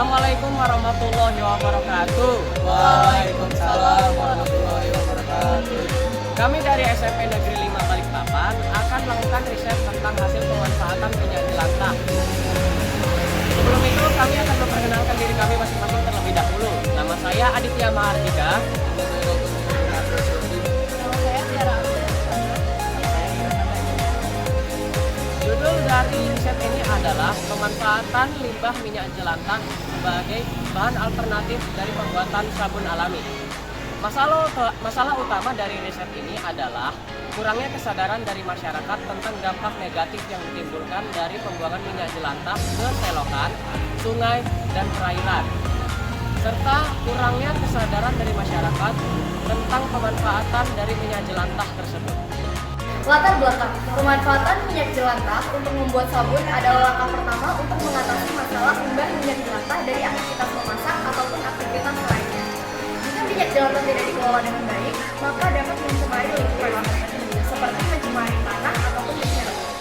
Assalamualaikum warahmatullahi wabarakatuh. Waalaikumsalam warahmatullahi wabarakatuh. Kami dari SMP Negeri 5 Balikpapan akan melakukan riset tentang hasil pemanfaatan minyak jelantah. Sebelum itu, kami akan memperkenalkan diri kami masing-masing terlebih dahulu. Nama saya Aditya Mahardika. Judul dari riset ini adalah pemanfaatan limbah minyak jelantah sebagai bahan alternatif dari pembuatan sabun alami. Masalah utama dari riset ini adalah kurangnya kesadaran dari masyarakat tentang dampak negatif yang ditimbulkan dari pembuangan minyak jelantah ke selokan, sungai, dan perairan, serta kurangnya kesadaran dari masyarakat tentang pemanfaatan dari minyak jelantah tersebut. Latar belakang pemanfaatan minyak jelantah untuk membuat sabun adalah langkah pertama untuk mengatasi masalah limbah minyak jelantah dari aktivitas memasak ataupun aktivitas lainnya. Jika minyak jelantah tidak dikelola dengan baik, maka dapat mencemari lingkungan, seperti mencemari tanah ataupun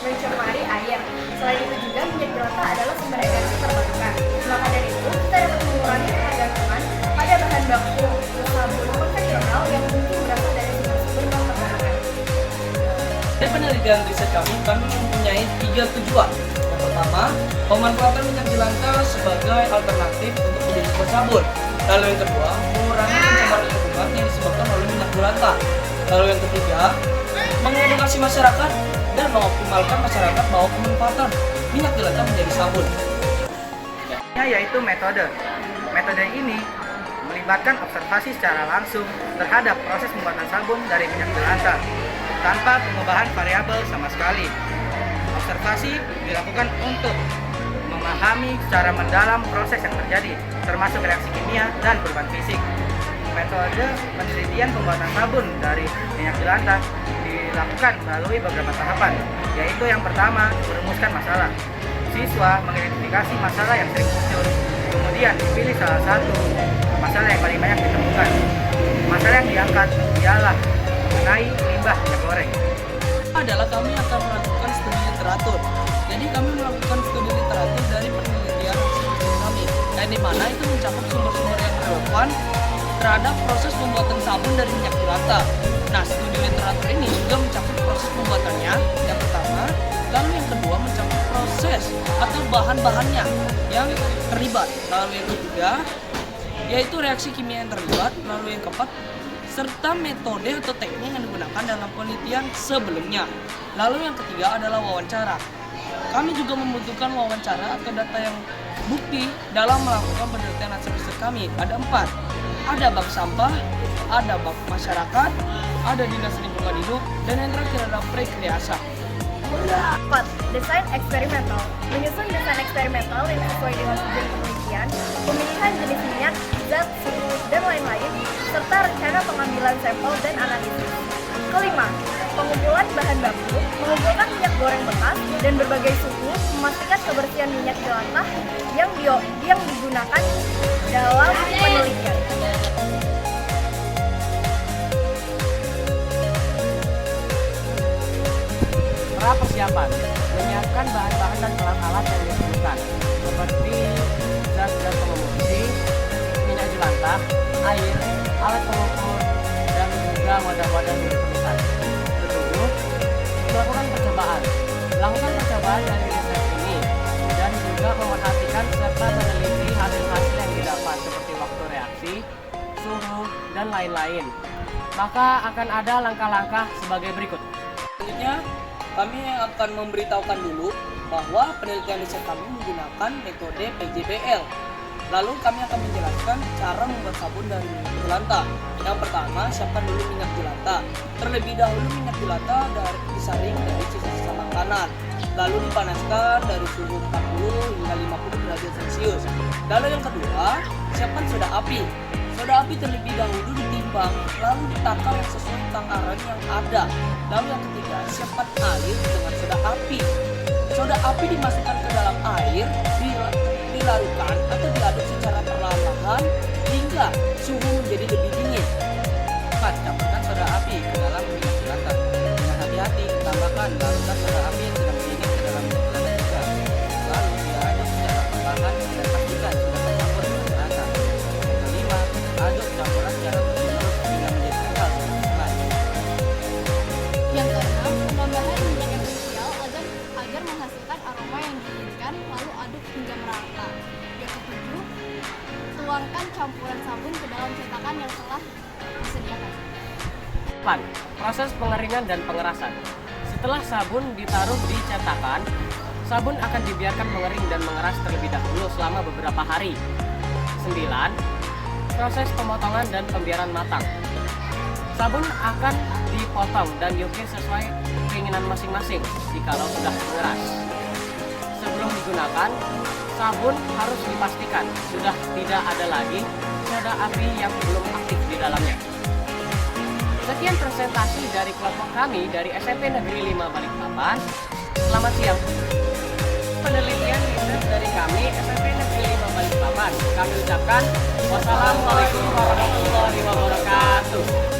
mencemari air. Selain itu juga minyak jelantah adalah sumber energi terbarukan. Maka dari itu, kita dapat mengurangi ketergantungan pada bahan baku sabun konvensional yang mungkin berasal dari sumber non terbarukan. Dari penelitian riset kami mempunyai 3 tujuan. Yang pertama, pemanfaatan minyak jelantah sebagai alternatif untuk menjadi sabun. Lalu yang kedua, mengurangi pencemaran lingkungan yang disebabkan oleh minyak jelantah. Lalu yang ketiga, mengedukasi masyarakat dan mengoptimalkan masyarakat bahwa pemanfaatan minyak jelantah menjadi sabun. Yaitu metode. Metode ini melibatkan observasi secara langsung terhadap proses pembuatan sabun dari minyak jelantah tanpa pengubahan variabel sama sekali. Observasi dilakukan untuk memahami secara mendalam proses yang terjadi, termasuk reaksi kimia dan perubahan fisik. Metode penelitian pembuatan sabun dari minyak jelantah dilakukan melalui beberapa tahapan, yaitu yang pertama, merumuskan masalah. Siswa mengidentifikasi masalah yang sering muncul, kemudian dipilih salah satu masalah yang paling banyak ditemukan. Masalah yang diangkat ialah mengenai limbah minyak goreng. Adalah kami akan melakukan studi literatur. Jadi kami melakukan studi literatur dari penelitian hasil riset kami, dan di mana itu mencakup sumber-sumber yang relevan terhadap proses pembuatan sabun dari minyak jelantah. Nah, studi literatur ini juga mencakup proses pembuatannya, yang pertama, lalu yang kedua mencakup proses atau bahan-bahannya yang terlibat, lalu yang ketiga yaitu reaksi kimia yang terlibat, lalu yang keempat serta metode atau teknik yang digunakan dalam penelitian sebelumnya. Lalu yang ketiga adalah wawancara. Kami juga membutuhkan wawancara atau data yang bukti dalam melakukan penelitian hasil riset kami. Ada 4. Ada bank sampah, ada bank masyarakat, ada dinas lingkungan hidup, dan yang terakhir ada Prekreasa. 4. Desain eksperimental. Menyusun desain eksperimental yang sesuai dengan tujuan penelitian, pemilihan jenis minyak, zat, suhu, dan lain-lain, serta rencana pengambilan sampel dan analisis. 5. Pengumpulan bahan baku, mengumpulkan minyak goreng bekas dan berbagai suhu, memastikan kebersihan minyak jelantah yang digunakan dalam penelitian. Pra persiapan, menyiapkan bahan-bahan dan alat-alat yang diperlukan, seperti zat-zat pembersih, minyak jelantah, air, alat pengukur, dan juga wadah-wadah yang diperlukan. Kedua, melakukan percobaan. Lakukan percobaan dari riset ini, dan juga memerhatikan serta meneliti hasil-hasil yang didapat, seperti waktu reaksi, suhu, dan lain-lain. Maka akan ada langkah-langkah sebagai berikut. Selanjutnya, kami akan memberitahukan dulu bahwa penelitian riset kami menggunakan metode PJBL. Lalu kami akan menjelaskan cara membuat sabun dari minyak jelantah. Yang pertama, siapkan dulu minyak jelantah. Terlebih dahulu minyak jelantah disaring dari sisa-sisa makanan. Lalu dipanaskan dari suhu 40 hingga 50 derajat Celcius. Lalu yang kedua, siapkan soda api. Soda api terlebih dahulu ditimbang, lalu ditakar yang sesuai takaran yang ada. Lalu yang ketiga, siapkan air dengan soda api. Soda api dimasukkan ke dalam air, dilarutkan atau diaduk secara perlahan-lahan hingga suhu menjadi lebih dingin. 4. Campurkan soda api ke dalam minyak jelantah. Dengan hati-hati, tambahkan larutan soda api yang sedang dingin ke dalam minyak jelantah juga. Lalu diaduk secara perlahan dan pastikan sudah tercampur Proses pengeringan dan pengerasan. Setelah sabun ditaruh di cetakan, sabun akan dibiarkan mengering dan mengeras terlebih dahulu selama beberapa hari. 9. Proses pemotongan dan pembiaran matang. Sabun akan dipotong dan diukir sesuai keinginan masing-masing jikalau sudah mengeras. Sebelum digunakan, sabun harus dipastikan sudah tidak ada lagi noda api yang belum aktif di dalamnya. Sekian presentasi dari kelompok kami dari SMP Negeri 5 Balikpapan. Selamat siang. Penelitian riset dari kami SMP Negeri 5 Balikpapan. Kami ucapkan wassalamualaikum warahmatullahi wabarakatuh.